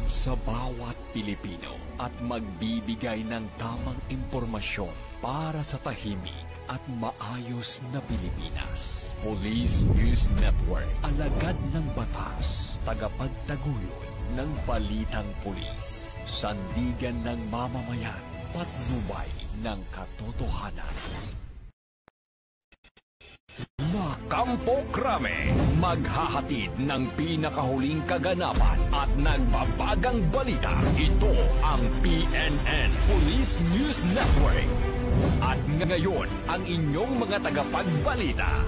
lingkod sa bawat Pilipino at magbibigay ng tamang impormasyon para sa tahimik at maayos na Pilipinas. Police News Network, alagad ng batas, tagapagtaguyod ng balitang pulis, sandigan ng mamamayan, patnubay ng katotohanan. Kampo Krame, maghahatid ng pinakahuling kaganapan at nagbabagang balita. Ito ang PNN Police News Network. At ngayon, ang inyong mga tagapagbalita,